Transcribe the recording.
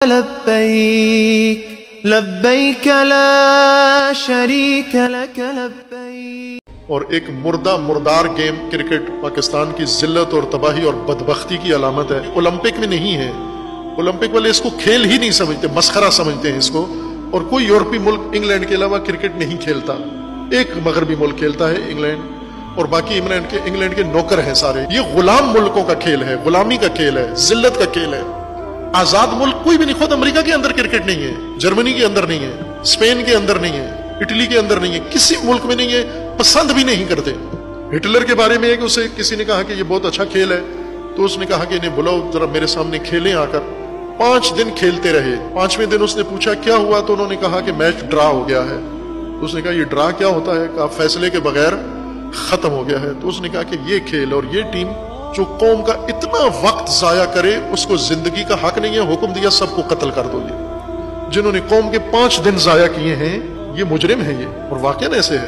لبیک لبیک لا شریک لک لبیک۔ اور ایک مردار گیم کرکٹ پاکستان کی ذلت اور تباہی اور بدبختی کی علامت ہے۔ اولمپک میں نہیں ہے، اولمپک والے اس کو کھیل ہی نہیں سمجھتے، مسخرہ سمجھتے ہیں اس کو۔ اور کوئی یورپی ملک انگلینڈ کے علاوہ کرکٹ نہیں کھیلتا، ایک مغربی ملک کھیلتا ہے انگلینڈ، اور باقی انگلینڈ کے نوکر ہیں سارے۔ یہ غلام ملکوں کا کھیل ہے، غلامی کا کھیل ہے، ذلت کا کھیل ہے۔ آزاد ملک کوئی بھی نہیں، خود امریکہ کے اندر کرکٹ نہیں ہے، جرمنی کے اندر نہیں ہے، اسپین کے اندر نہیں ہے، اٹلی کے اندر نہیں ہے، کسی ملک میں نہیں ہے، پسند بھی نہیں کرتے۔ ہٹلر کے بارے میں اسے کسی نے کہا کہ یہ بہت اچھا کھیل ہے، تو اس نے کہا کہ انہیں بلاؤ ذرا میرے سامنے کھیلیں آ کر۔ 5 دن کھیلتے رہے، 5ویں دن اس نے پوچھا کیا ہوا، تو انہوں نے کہا کہ میچ ڈرا ہو گیا ہے۔ تو اس نے کہا یہ ڈرا کیا ہوتا ہے؟ کہا فیصلے کے بغیر ختم ہو گیا ہے۔ تو اس نے کہا کہ یہ کھیل اور یہ ٹیم جو قوم کا اتنا وقت ضائع کرے اس کو زندگی کا حق نہیں ہے، حکم دیا سب کو قتل کر دو۔ یہ جنہوں نے قوم کے 5 دن ضائع کیے ہیں یہ مجرم ہیں یہ، اور واقعاً ایسے ہے۔